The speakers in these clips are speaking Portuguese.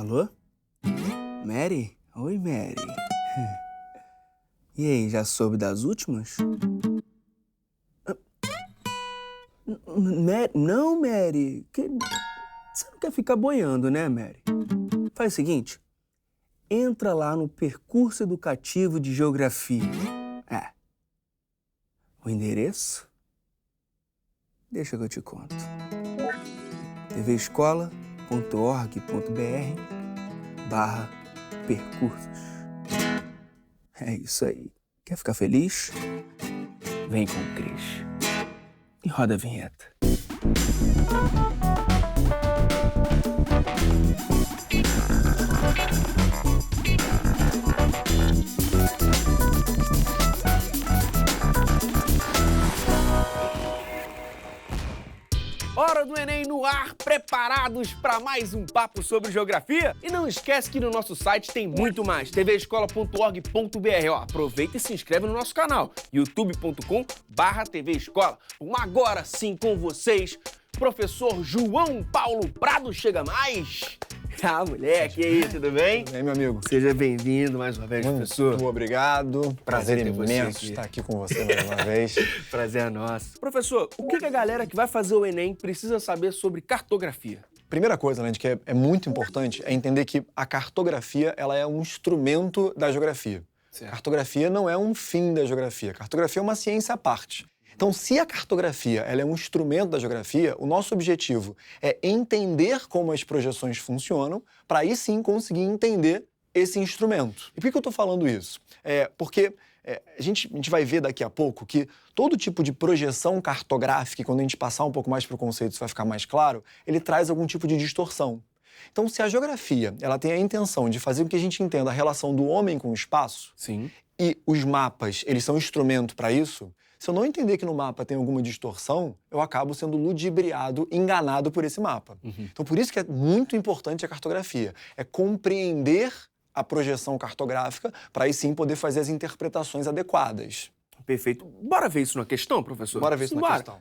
Alô? Mary? Oi, Mary. E aí, já soube das últimas? Não, Mary. Você não quer ficar boiando, né, Mary? Faz o seguinte. Entra lá no percurso educativo de geografia. O endereço? Deixa que eu te conto. tvescola.org.br/percursos. É isso aí. Quer ficar feliz? Vem com o Cris. E roda a vinheta. Hora do Enem no ar, preparados para mais um papo sobre geografia? E não esquece que no nosso site tem muito mais, tvescola.org.br. Aproveita e se inscreve no nosso canal, youtube.com/tvescola. Agora sim com vocês, professor João Paulo Prado chega mais. Moleque, e aí, tudo bem? Tudo bem, meu amigo? Seja bem-vindo mais uma vez, professor. Muito obrigado. Prazer imenso aqui. estar aqui com você mais uma vez. Prazer é nosso. Professor, o que a galera que vai fazer o Enem precisa saber sobre cartografia? Primeira coisa, né, que é muito importante é entender que a cartografia ela é um instrumento da geografia. Certo. Cartografia não é um fim da geografia. Cartografia é uma ciência à parte. Então, se a cartografia ela é um instrumento da geografia, o nosso objetivo é entender como as projeções funcionam para aí sim conseguir entender esse instrumento. E por que eu estou falando isso? Porque a gente vai ver daqui a pouco que todo tipo de projeção cartográfica, e quando a gente passar um pouco mais para o conceito isso vai ficar mais claro, ele traz algum tipo de distorção. Então, se a geografia ela tem a intenção de fazer com que a gente entenda a relação do homem com o espaço, sim, e os mapas eles são instrumento para isso, se eu não entender que no mapa tem alguma distorção, eu acabo sendo ludibriado, enganado por esse mapa. Então, por isso que é muito importante a cartografia. É compreender a projeção cartográfica para aí sim poder fazer as interpretações adequadas. Perfeito. Bora ver isso na questão, professor? Bora ver isso na questão.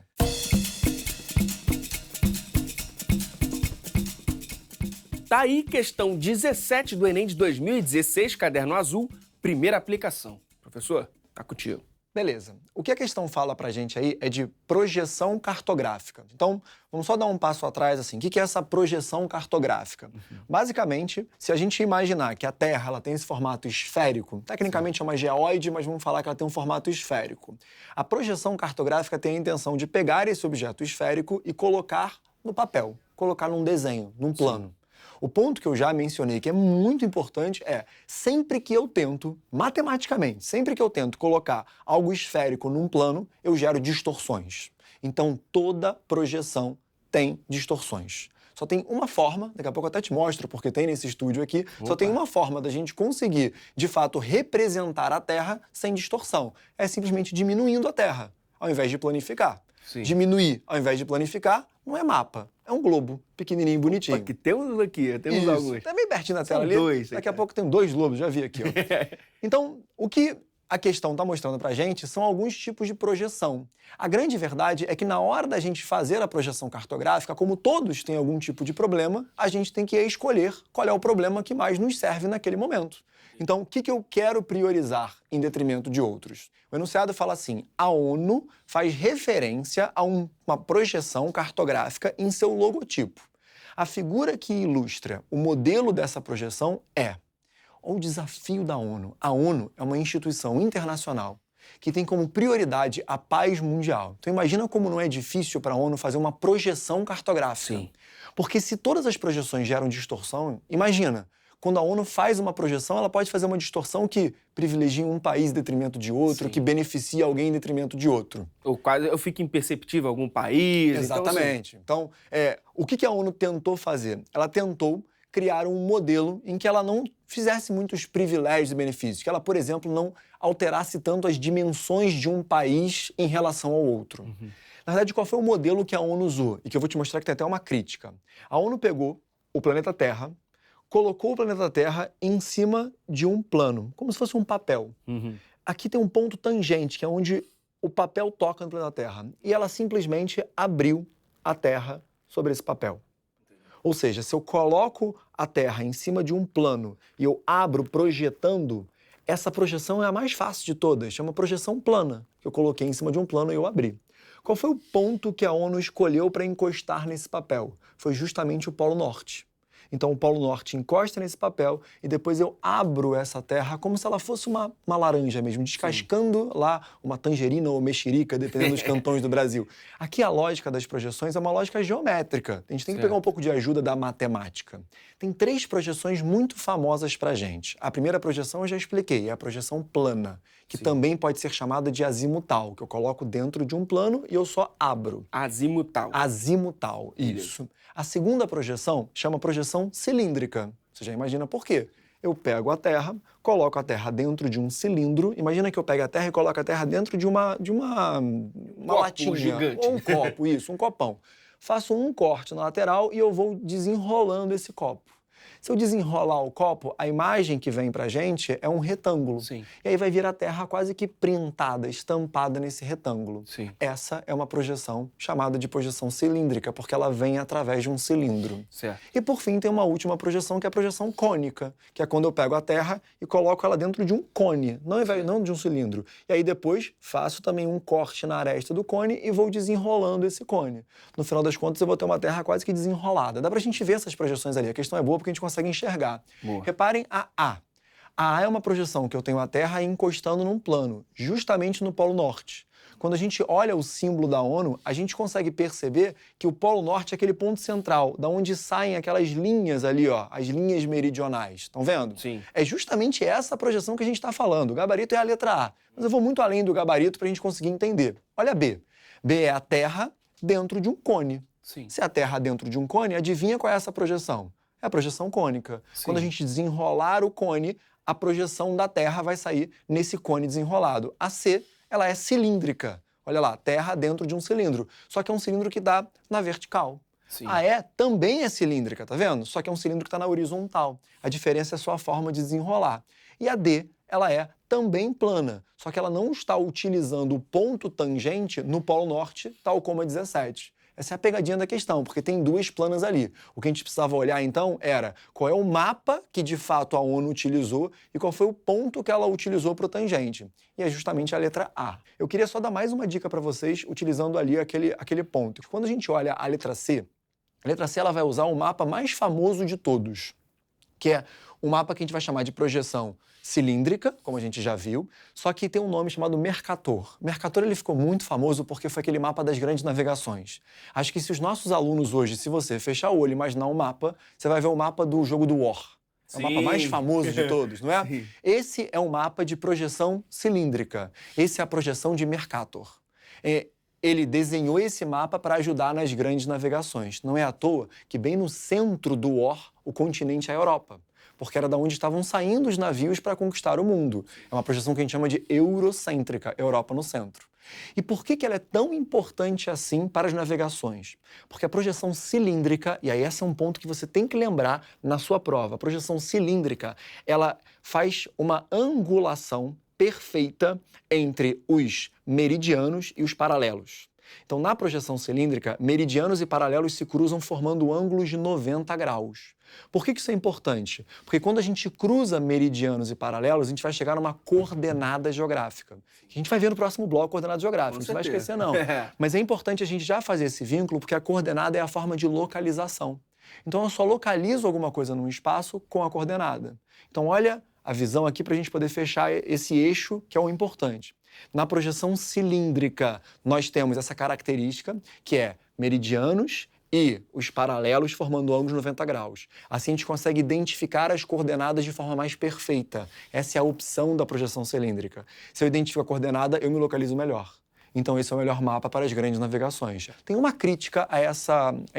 Tá aí, questão 17 do Enem de 2016, caderno azul, primeira aplicação. Professor, tá contigo. Beleza. O que a questão fala pra gente aí é de projeção cartográfica. Então, vamos só dar um passo atrás, assim. O que é essa projeção cartográfica? Basicamente, se a gente imaginar que a Terra ela tem esse formato esférico, tecnicamente é uma geóide, mas vamos falar que ela tem um formato esférico. A projeção cartográfica tem a intenção de pegar esse objeto esférico e colocar no papel, colocar num desenho, num plano. O ponto que eu já mencionei, que é muito importante, é sempre que eu tento, matematicamente, sempre que eu tento colocar algo esférico num plano, eu gero distorções. Então, toda projeção tem distorções. Só tem uma forma, daqui a pouco eu até te mostro, porque tem nesse estúdio aqui, só tem uma forma da gente conseguir, de fato, representar a Terra sem distorção. É simplesmente diminuindo a Terra, ao invés de planificar. Sim. Diminuir, ao invés de planificar, não é mapa. É um globo, pequenininho, bonitinho. Aqui temos temos Isso. alguns. Tá bem pertinho na tela ali. Dois. Daqui a pouco tem 2 globos, já vi aqui. Ó. Então, o que a questão está mostrando pra gente são alguns tipos de projeção. A grande verdade é que na hora da gente fazer a projeção cartográfica, como todos têm algum tipo de problema, a gente tem que escolher qual é o problema que mais nos serve naquele momento. Então, o que eu quero priorizar em detrimento de outros? O enunciado fala assim: a ONU faz referência a uma projeção cartográfica em seu logotipo. A figura que ilustra o modelo dessa projeção é o desafio da ONU. A ONU é uma instituição internacional que tem como prioridade a paz mundial. Então imagina como não é difícil para a ONU fazer uma projeção cartográfica. Sim. Porque se todas as projeções geram distorção, imagina, quando a ONU faz uma projeção, ela pode fazer uma distorção que privilegia um país em detrimento de outro, Sim. que beneficia alguém em detrimento de outro. Ou quase eu fico imperceptível em algum país. Exatamente. Então, o que a ONU tentou fazer? Ela tentou criar um modelo em que ela não fizesse muitos privilégios e benefícios, que ela, por exemplo, não alterasse tanto as dimensões de um país em relação ao outro. Na verdade, qual foi o modelo que a ONU usou? E que eu vou te mostrar que tem até uma crítica. A ONU pegou o planeta Terra, colocou o planeta Terra em cima de um plano, como se fosse um papel. Aqui tem um ponto tangente, que é onde o papel toca no planeta Terra. E ela simplesmente abriu a Terra sobre esse papel. Ou seja, se eu coloco a Terra em cima de um plano e eu abro projetando, essa projeção é a mais fácil de todas, chama projeção plana, que eu coloquei em cima de um plano e eu abri. Qual foi o ponto que a ONU escolheu para encostar nesse papel? Foi justamente o Polo Norte. Então o Polo Norte encosta nesse papel e depois eu abro essa terra como se ela fosse uma laranja mesmo, descascando lá uma tangerina ou mexerica, dependendo dos cantões do Brasil. Aqui a lógica das projeções é uma lógica geométrica. A gente tem que pegar um pouco de ajuda da matemática. Tem 3 projeções muito famosas pra gente. A primeira projeção eu já expliquei, é a projeção plana, que também pode ser chamada de azimutal, que eu coloco dentro de um plano e eu só abro. Azimutal. Azimutal, isso. A segunda projeção chama projeção cilíndrica. Você já imagina por quê? Eu pego a Terra, coloco a Terra dentro de um cilindro. Imagina que eu pego a Terra e coloco a Terra dentro de uma latinha. Gigante. Ou um copo, isso, um copão. Faço um corte na lateral e eu vou desenrolando esse copo. Se eu desenrolar o copo, a imagem que vem pra gente é um retângulo. Sim. E aí vai vir a Terra quase que printada, estampada nesse retângulo. Sim. Essa é uma projeção chamada de projeção cilíndrica, porque ela vem através de um cilindro. Certo. E por fim tem uma última projeção, que é a projeção cônica, que é quando eu pego a Terra e coloco ela dentro de um cone, não de um cilindro. E aí depois faço também um corte na aresta do cone e vou desenrolando esse cone. No final das contas eu vou ter uma Terra quase que desenrolada. Dá pra gente ver essas projeções ali. A questão é boa porque a gente consegue enxergar. Boa. Reparem a A. A A é uma projeção que eu tenho a Terra encostando num plano, justamente no Polo Norte. Quando a gente olha o símbolo da ONU, a gente consegue perceber que o Polo Norte é aquele ponto central, da onde saem aquelas linhas ali, ó, as linhas meridionais. Estão vendo? Sim. É justamente essa projeção que a gente está falando. O gabarito é a letra A. Mas eu vou muito além do gabarito para a gente conseguir entender. Olha B. B é a Terra dentro de um cone. Sim. Se é a Terra dentro de um cone, adivinha qual é essa projeção? É a projeção cônica. Sim. Quando a gente desenrolar o cone, a projeção da Terra vai sair nesse cone desenrolado. A C, ela é cilíndrica. Olha lá, Terra dentro de um cilindro. Só que é um cilindro que dá na vertical. Sim. A E também é cilíndrica, tá vendo? Só que é um cilindro que está na horizontal. A diferença é só a forma de desenrolar. E a D, ela é também plana, só que ela não está utilizando o ponto tangente no Polo Norte, tal como a 17. Essa é a pegadinha da questão, porque tem 2 planas ali. O que a gente precisava olhar, então, era qual é o mapa que, de fato, a ONU utilizou e qual foi o ponto que ela utilizou para o tangente. E é justamente a letra A. Eu queria só dar mais uma dica para vocês, utilizando ali aquele ponto. Quando a gente olha a letra C ela vai usar o mapa mais famoso de todos, que é um mapa que a gente vai chamar de projeção cilíndrica, como a gente já viu, só que tem um nome chamado Mercator. Mercator ele ficou muito famoso porque foi aquele mapa das grandes navegações. Acho que se os nossos alunos hoje, se você fechar o olho e imaginar um mapa, você vai ver o mapa do jogo do War. É o mapa mais famoso de todos, não é? Sim. Esse é um mapa de projeção cilíndrica. Esse é a projeção de Mercator. Ele desenhou esse mapa para ajudar nas grandes navegações. Não é à toa que bem no centro do War, o continente é a Europa, porque era da onde estavam saindo os navios para conquistar o mundo. É uma projeção que a gente chama de eurocêntrica, Europa no centro. E por que ela é tão importante assim para as navegações? Porque a projeção cilíndrica, e aí esse é um ponto que você tem que lembrar na sua prova, a projeção cilíndrica, ela faz uma angulação perfeita entre os meridianos e os paralelos. Então, na projeção cilíndrica, meridianos e paralelos se cruzam formando ângulos de 90 graus. Por que isso é importante? Porque quando a gente cruza meridianos e paralelos, a gente vai chegar numa coordenada geográfica. A gente vai ver no próximo bloco coordenada geográfica, não vai esquecer não. Mas é importante a gente já fazer esse vínculo, porque a coordenada é a forma de localização. Então, eu só localizo alguma coisa num espaço com a coordenada. Então, olha a visão aqui para a gente poder fechar esse eixo, que é o importante. Na projeção cilíndrica, nós temos essa característica, que é meridianos e os paralelos formando ângulos 90 graus. Assim, a gente consegue identificar as coordenadas de forma mais perfeita. Essa é a opção da projeção cilíndrica. Se eu identifico a coordenada, eu me localizo melhor. Então, esse é o melhor mapa para as grandes navegações. Tem uma crítica a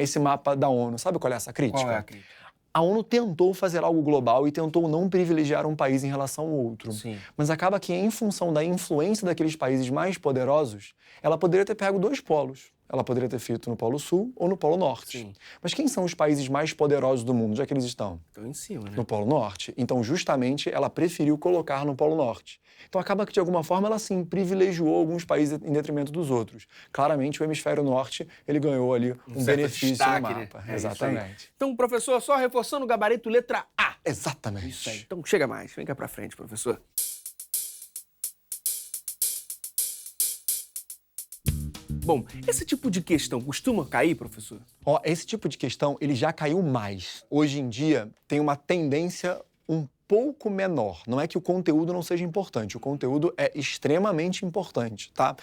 esse mapa da ONU. Sabe qual é essa crítica? Qual é a crítica? A ONU tentou fazer algo global e tentou não privilegiar um país em relação ao outro. Sim. Mas acaba que, em função da influência daqueles países mais poderosos, ela poderia ter pego 2 polos. ela poderia ter feito no Polo Sul ou no Polo Norte. Sim. Mas quem são os países mais poderosos do mundo? Onde é que eles estão? Estão em cima, né? No Polo Norte. Então, justamente, ela preferiu colocar no Polo Norte. Então, acaba que, de alguma forma, ela, sim, privilegiou alguns países em detrimento dos outros. Claramente, o hemisfério norte, ele ganhou ali um certo benefício destaque, no né? mapa. É isso aí. Exatamente. Então, professor, só reforçando o gabarito letra A. Exatamente. Isso aí. Então, chega mais. Vem cá pra frente, professor. Bom, esse tipo de questão costuma cair, professor? Ó, esse tipo de questão, ele já caiu mais. Hoje em dia, tem uma tendência um pouco menor. Não é que o conteúdo não seja importante, o conteúdo é extremamente importante, tá?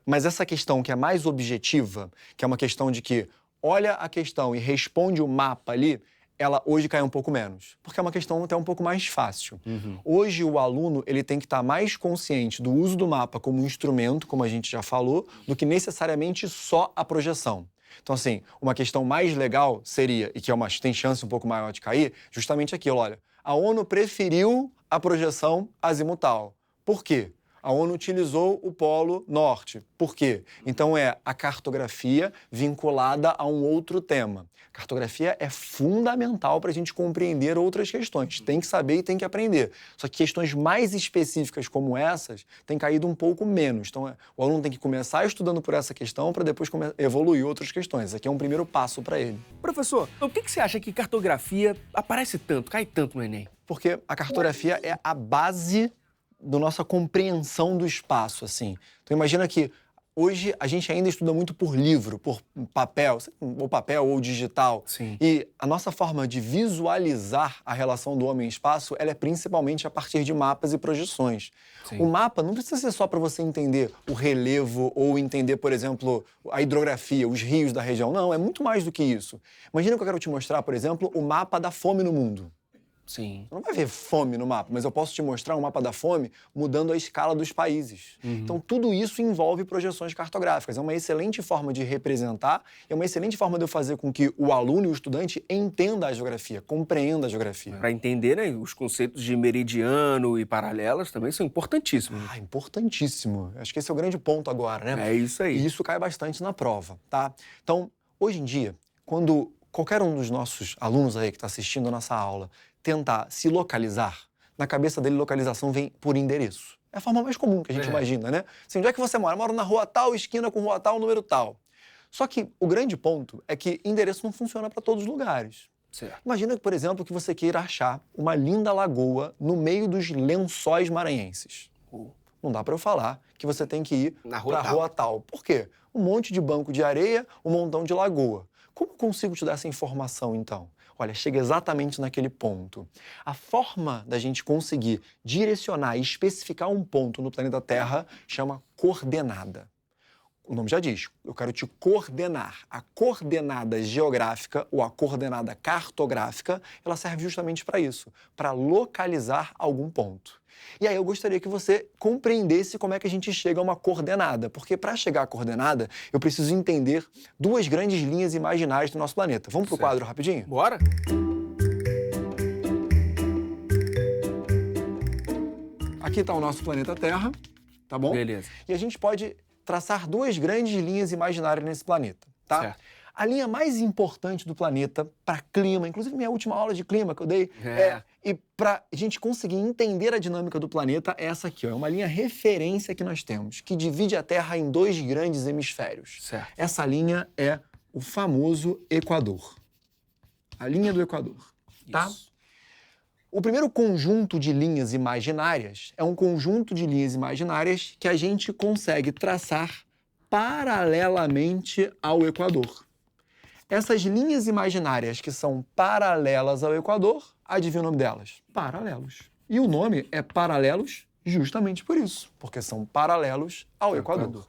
Mas essa questão que é mais objetiva, que é uma questão de que olha a questão e responde o mapa ali, ela hoje cai um pouco menos, porque é uma questão até um pouco mais fácil. Hoje o aluno ele tem que estar mais consciente do uso do mapa como um instrumento, como a gente já falou, do que necessariamente só a projeção. Então, assim, uma questão mais legal seria, e que tem chance um pouco maior de cair, justamente aquilo, olha, a ONU preferiu a projeção azimutal. Por quê? A ONU utilizou o Polo Norte. Por quê? Então, é a cartografia vinculada a um outro tema. Cartografia é fundamental para a gente compreender outras questões. Tem que saber e tem que aprender. Só que questões mais específicas como essas têm caído um pouco menos. Então, o aluno tem que começar estudando por essa questão para depois evoluir outras questões. Esse aqui é um primeiro passo para ele. Professor, por que você acha que cartografia aparece tanto, cai tanto no Enem? Porque a cartografia é a base da nossa compreensão do espaço, assim. Então, imagina que hoje a gente ainda estuda muito por livro, por papel, ou digital. Sim. E a nossa forma de visualizar a relação do homem e espaço, ela é principalmente a partir de mapas e projeções. Sim. O mapa não precisa ser só para você entender o relevo ou entender, por exemplo, a hidrografia, os rios da região. Não, é muito mais do que isso. Imagina que eu quero te mostrar, por exemplo, o mapa da fome no mundo. Sim. Você não vai ver fome no mapa, mas eu posso te mostrar um mapa da fome mudando a escala dos países. Então, tudo isso envolve projeções cartográficas. É uma excelente forma de representar, é uma excelente forma de eu fazer com que o aluno e o estudante entenda a geografia, compreenda a geografia. Para entender, né, os conceitos de meridiano e paralelas também são importantíssimos. Ah, importantíssimo. Acho que esse é o grande ponto agora, né? É isso aí. E isso cai bastante na prova, tá? Então, hoje em dia, quando qualquer um dos nossos alunos aí que está assistindo a nossa aula tentar se localizar, na cabeça dele localização vem por endereço. É a forma mais comum que a gente imagina, né? Assim, onde é que você mora? Eu moro na rua tal, esquina com rua tal, número tal. Só que o grande ponto é que endereço não funciona para todos os lugares. Certo. Imagina, por exemplo, que você queira achar uma linda lagoa no meio dos Lençóis Maranhenses. Não dá para eu falar que você tem que ir Na para rua a rua tal. Por quê? Um monte de banco de areia, um montão de lagoa. Como eu consigo te dar essa informação, então? Olha, chega exatamente naquele ponto. A forma da gente conseguir direcionar e especificar um ponto no planeta Terra chama coordenada. O nome já diz, eu quero te coordenar. A coordenada geográfica ou a coordenada cartográfica, ela serve justamente para isso, para localizar algum ponto. E aí eu gostaria que você compreendesse como é que a gente chega a uma coordenada, porque para chegar à coordenada, eu preciso entender duas grandes linhas imaginárias do nosso planeta. Vamos pro quadro rapidinho? Bora? Aqui está o nosso planeta Terra, tá bom? Beleza. E a gente pode traçar duas grandes linhas imaginárias nesse planeta, tá? Certo. A linha mais importante do planeta para clima, inclusive minha última aula de clima que eu dei, e para a gente conseguir entender a dinâmica do planeta, é essa aqui, ó, é uma linha referência que nós temos, que divide a Terra em dois grandes hemisférios. Certo. Essa linha é o famoso Equador. A linha do Equador, tá? Isso. O primeiro conjunto de linhas imaginárias é um conjunto de linhas imaginárias que a gente consegue traçar paralelamente ao Equador. Essas linhas imaginárias que são paralelas ao Equador, adivinha o nome delas? Paralelos. E o nome é paralelos justamente por isso, porque são paralelos ao Equador.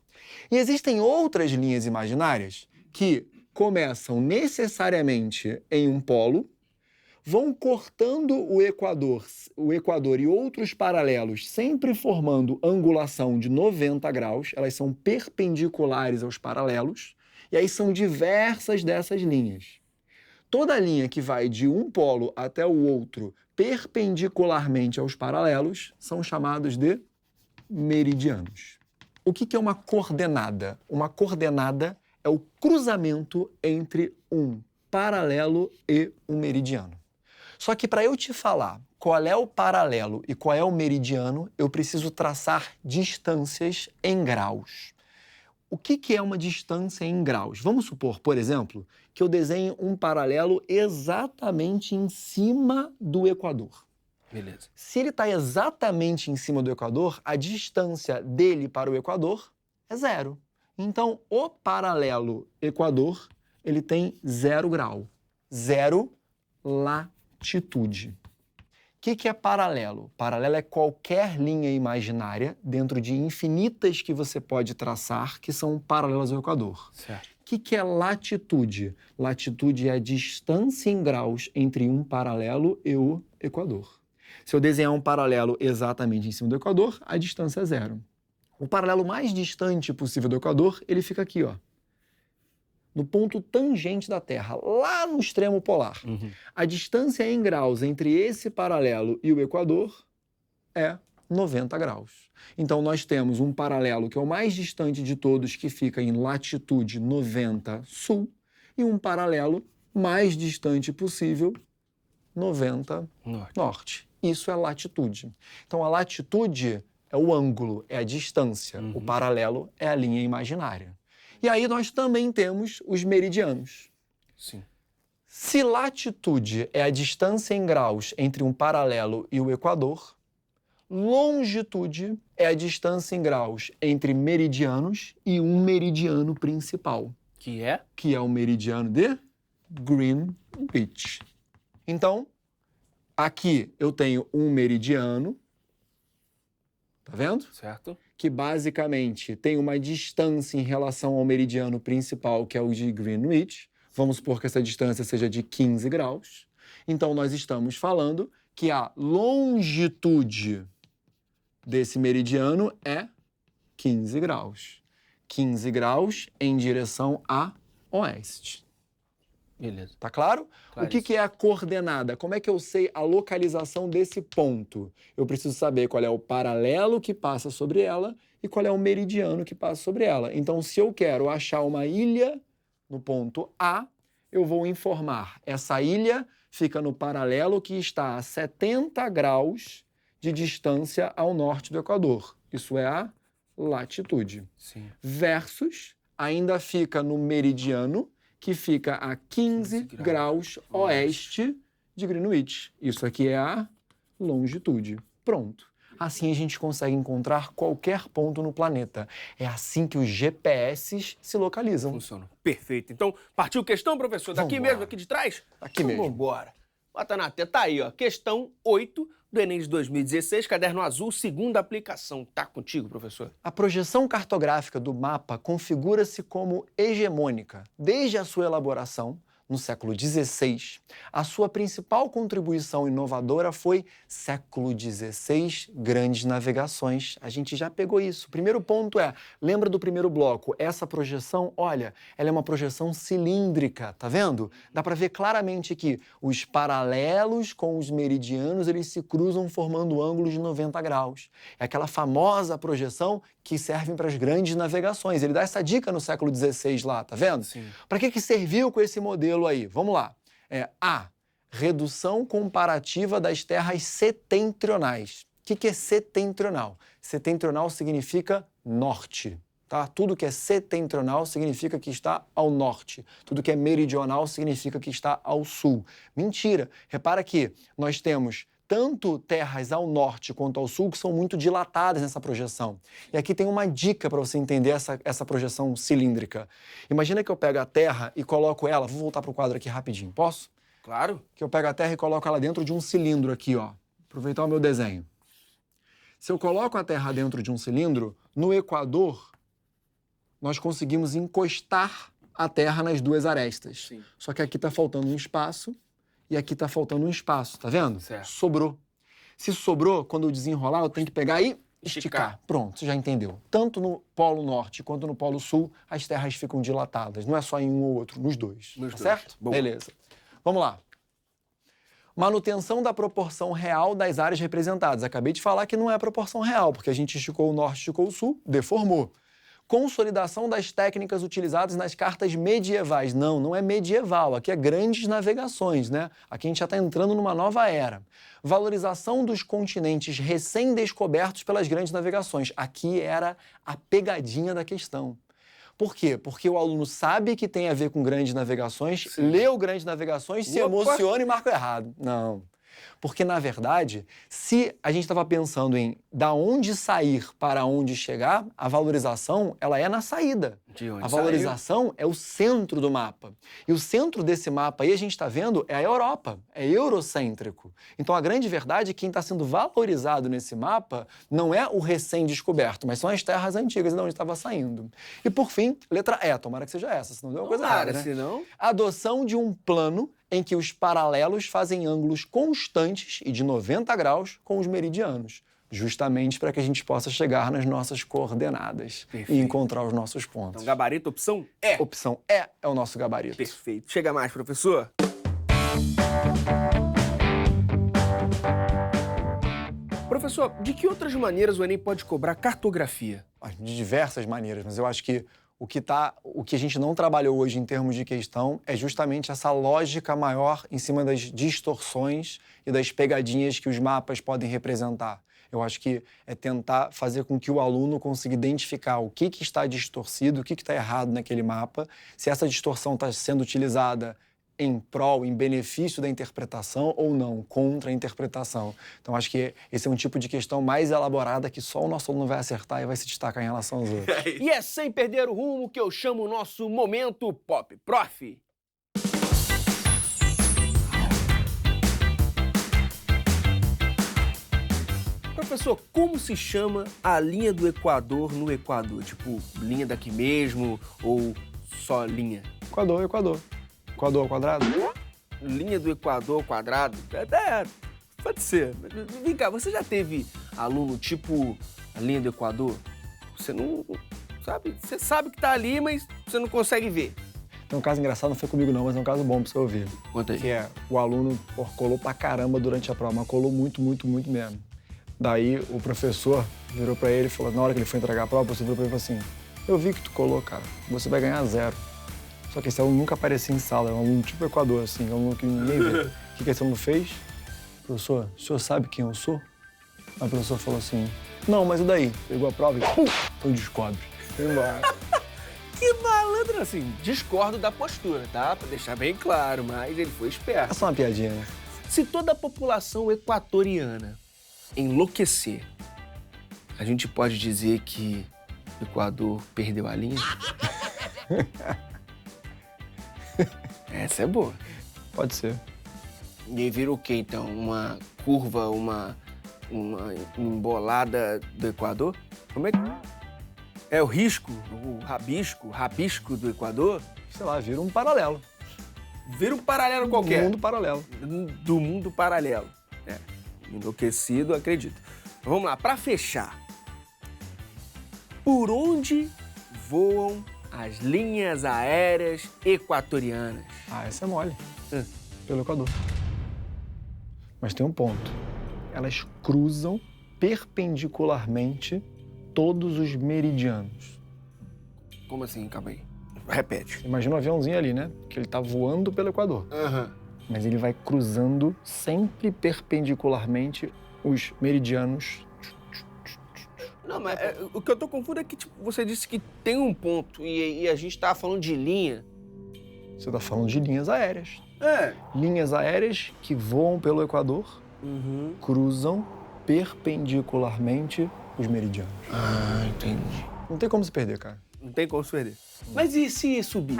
E existem outras linhas imaginárias que começam necessariamente em um polo, vão cortando o Equador e outros paralelos, sempre formando angulação de 90 graus, elas são perpendiculares aos paralelos, e aí são diversas dessas linhas. Toda linha que vai de um polo até o outro perpendicularmente aos paralelos são chamados de meridianos. O que é uma coordenada? Uma coordenada é o cruzamento entre um paralelo e um meridiano. Só que para eu te falar qual é o paralelo e qual é o meridiano, eu preciso traçar distâncias em graus. O que é uma distância em graus? Vamos supor, por exemplo, que eu desenhe um paralelo exatamente em cima do Equador. Beleza. Se ele está exatamente em cima do Equador, a distância dele para o Equador é 0. Então, o paralelo Equador, ele tem 0 grau. 0 latitude. O que é paralelo? Paralelo é qualquer linha imaginária dentro de infinitas que você pode traçar que são paralelas ao Equador. Certo. O que é latitude? Latitude é a distância em graus entre um paralelo e o Equador. Se eu desenhar um paralelo exatamente em cima do Equador, a distância é 0. O paralelo mais distante possível do Equador, ele fica aqui, ó, no ponto tangente da Terra, lá no extremo polar. A distância em graus entre esse paralelo e o Equador é 90 graus. Então, nós temos um paralelo que é o mais distante de todos, que fica em latitude 90 sul, e um paralelo mais distante possível, 90 norte. Isso é latitude. Então, a latitude é o ângulo, é a distância. O paralelo é a linha imaginária. E aí nós também temos os meridianos. Sim. Se latitude é a distância em graus entre um paralelo e o Equador, longitude é a distância em graus entre meridianos e um meridiano principal. Que é? Que é o meridiano de Greenwich. Então, aqui eu tenho um meridiano, tá vendo? Certo. Que basicamente tem uma distância em relação ao meridiano principal, que é o de Greenwich. Vamos supor que essa distância seja de 15 graus. Então, nós estamos falando que a longitude desse meridiano é 15 graus. 15 graus em direção a oeste. Beleza. Tá claro? O que é a coordenada? Como é que eu sei a localização desse ponto? Eu preciso saber qual é o paralelo que passa sobre ela e qual é o meridiano que passa sobre ela. Então, se eu quero achar uma ilha no ponto A, eu vou informar. Essa ilha fica no paralelo que está a 70 graus de distância ao norte do Equador. Isso é a latitude. Sim. Versus, ainda fica no meridiano, que fica a 15 graus oeste de Greenwich. Isso aqui é a longitude. Pronto. Assim a gente consegue encontrar qualquer ponto no planeta. É assim que os GPS se localizam. Funciona. Perfeito. Então, partiu questão, professor? Daqui Vambora. mesmo, aqui de trás? Aqui mesmo. Vambora. Bota na tela. Tá aí, ó. Questão 8 do Enem de 2016, caderno azul, segunda aplicação. Tá contigo, professor? A projeção cartográfica do mapa configura-se como hegemônica. Desde a sua elaboração, no século XVI, a sua principal contribuição inovadora foi século XVI, grandes navegações. A gente já pegou isso. O primeiro ponto é, lembra do primeiro bloco? Essa projeção, olha, ela é uma projeção cilíndrica, tá vendo? Dá para ver claramente que os paralelos com os meridianos, eles se cruzam formando ângulos de 90 graus. É aquela famosa projeção que serve para as grandes navegações. Ele dá essa dica no século XVI lá, tá vendo? Para que serviu com esse modelo aí? Vamos lá. A. Redução comparativa das terras setentrionais. O que é setentrional? Setentrional significa norte. Tá? Tudo que é setentrional significa que está ao norte. Tudo que é meridional significa que está ao sul. Mentira! Repara que nós temos tanto terras ao norte quanto ao sul que são muito dilatadas nessa projeção. E aqui tem uma dica para você entender essa projeção cilíndrica. Imagina que eu pego a Terra e coloco ela... Vou voltar para o quadro aqui rapidinho, posso? Claro. Que eu pego a Terra e coloco ela dentro de um cilindro aqui, ó. Aproveitar o meu desenho. Se eu coloco a Terra dentro de um cilindro, no Equador, nós conseguimos encostar a Terra nas duas arestas. Sim. Só que aqui está faltando um espaço e aqui está faltando um espaço, tá vendo? Certo. Sobrou. Se sobrou, quando eu desenrolar, eu tenho que pegar e esticar. Pronto, você já entendeu. Tanto no Polo Norte quanto no Polo Sul, as terras ficam dilatadas. Não é só em um ou outro, nos dois. Nos dois. Certo? Boa. Beleza. Vamos lá. Manutenção da proporção real das áreas representadas. Acabei de falar que não é a proporção real, porque a gente esticou o norte, esticou o sul, deformou. consolidação das técnicas utilizadas nas cartas medievais. Não, não é medieval, aqui é grandes navegações, né? Aqui a gente já está entrando numa nova era. Valorização dos continentes recém-descobertos pelas grandes navegações. Aqui era a pegadinha da questão. Por quê? Porque o aluno sabe que tem a ver com grandes navegações, leu grandes navegações, se emociona e marca errado. Não. Porque, na verdade, se a gente estava pensando em da onde sair para onde chegar, a valorização ela é na saída. A valorização é o centro do mapa. E o centro desse mapa aí, a gente está vendo, é a Europa, é eurocêntrico. Então, a grande verdade é que quem está sendo valorizado nesse mapa não é o recém-descoberto, mas são as terras antigas de onde estava saindo. E, por fim, letra E, tomara que seja essa, senão deu uma coisa errada, né? Senão... Adoção de um plano em que os paralelos fazem ângulos constantes e de 90 graus com os meridianos, justamente para que a gente possa chegar nas nossas coordenadas. Perfeito. E encontrar os nossos pontos. Então, gabarito, opção E. Opção E é o nosso gabarito. Perfeito. Chega mais, professor. Professor, de que outras maneiras o Enem pode cobrar cartografia? De diversas maneiras, mas eu acho que o que a gente não trabalhou hoje em termos de questão é justamente essa lógica maior em cima das distorções e das pegadinhas que os mapas podem representar. Eu acho que é tentar fazer com que o aluno consiga identificar o que está distorcido, o que está errado naquele mapa, se essa distorção está sendo utilizada em prol, em benefício da interpretação ou não, contra a interpretação. Então, acho que esse é um tipo de questão mais elaborada que só o nosso aluno vai acertar e vai se destacar em relação aos outros. E é sem perder o rumo que eu chamo o nosso Momento Pop Prof. Professor, como se chama a linha do Equador no Equador? Tipo, linha daqui mesmo ou só linha? Equador. Equador ao quadrado? Linha do Equador ao quadrado? Até pode ser. Vem cá, você já teve aluno tipo a linha do Equador? Você não sabe, você sabe que tá ali, mas você não consegue ver. Tem um caso engraçado, não foi comigo não, mas é um caso bom pra você ouvir. Conta aí. Que é, o aluno colou pra caramba durante a prova, mas colou muito mesmo. Daí o professor virou pra ele e falou, na hora que ele foi entregar a prova, o professor virou pra ele e falou assim, eu vi que tu colou, cara, você vai ganhar 0. Só que esse aluno nunca aparecia em sala, é um aluno tipo Equador, assim, é um aluno que ninguém vê. O que esse aluno fez? Professor, o senhor sabe quem eu sou? Aí o professor falou assim, não, mas e daí? Pegou a prova e pum, então descobre. Foi embora. Que malandro, assim, discordo da postura, tá? Pra deixar bem claro, mas ele foi esperto. É só uma piadinha, né? Se toda a população equatoriana enlouquecer, a gente pode dizer que o Equador perdeu a linha? Essa é boa. Pode ser. E vira o quê, então? Uma curva, uma embolada do Equador? Como é que... É o risco, o rabisco do Equador? Sei lá, vira um paralelo. Vira um paralelo qualquer. Do mundo paralelo. Do mundo paralelo. É, enlouquecido, acredito. Vamos lá, pra fechar. Por onde voam as linhas aéreas equatorianas? Ah, essa é mole. Pelo Equador. Mas tem um ponto. Elas cruzam perpendicularmente todos os meridianos. Como assim? Calma aí. Repete. Imagina um aviãozinho ali, né? Que ele tá voando pelo Equador. Mas ele vai cruzando sempre perpendicularmente os meridianos. Não, mas o que eu tô confuso é que tipo, você disse que tem um ponto e a gente tava falando de linha. Você tá falando de linhas aéreas. É. Linhas aéreas que voam pelo Equador, cruzam perpendicularmente os meridianos. Ah, entendi. Não tem como se perder, cara. Não tem como se perder. Mas e se subir?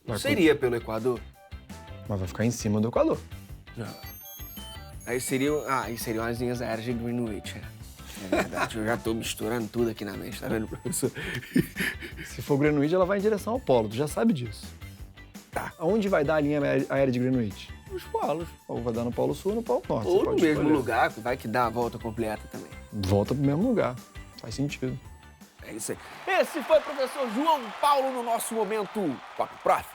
Não seria pelo Equador? Mas vai ficar em cima do Equador. Não. Aí seriam as linhas aéreas de Greenwich. É verdade, eu já tô misturando tudo aqui na mente, tá vendo, professor? Se for Greenwich, ela vai em direção ao polo, tu já sabe disso. Tá. Aonde vai dar a linha aérea de Greenwich? Nos polos. Ou vai dar no Polo Sul ou no Polo Norte. Ou no mesmo lugar, vai que dá a volta completa também. Volta pro mesmo lugar. Faz sentido. É isso aí. Esse foi o professor João Paulo no nosso Momento Pop Prof.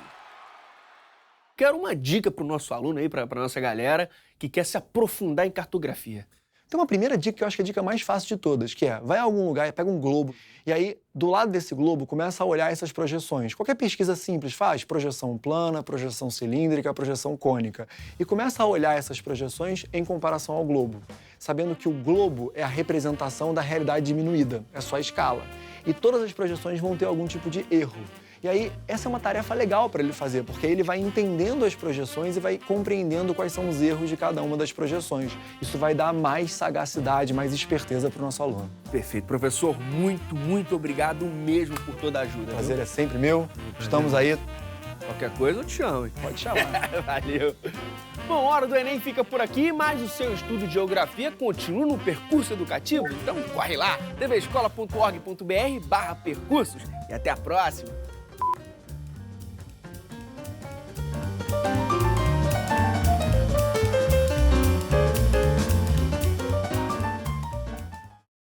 Quero uma dica pro nosso aluno aí, pra nossa galera, que quer se aprofundar em cartografia. Tem uma primeira dica que eu acho que é a dica mais fácil de todas, que é, vai a algum lugar e pega um globo, e aí, do lado desse globo, começa a olhar essas projeções. Qualquer pesquisa simples faz projeção plana, projeção cilíndrica, projeção cônica. E começa a olhar essas projeções em comparação ao globo, sabendo que o globo é a representação da realidade diminuída, é só a escala. E todas as projeções vão ter algum tipo de erro. E aí, essa é uma tarefa legal para ele fazer, porque aí ele vai entendendo as projeções e vai compreendendo quais são os erros de cada uma das projeções. Isso vai dar mais sagacidade, mais esperteza para o nosso aluno. Perfeito. Professor, muito obrigado mesmo por toda a ajuda. O prazer é sempre meu. Estamos aí. Qualquer coisa eu te chamo, hein? Pode chamar. Valeu. Bom, Hora do Enem fica por aqui, mas o seu estudo de geografia continua no percurso educativo. Então corre lá, tvescola.org.br/percursos e até a próxima.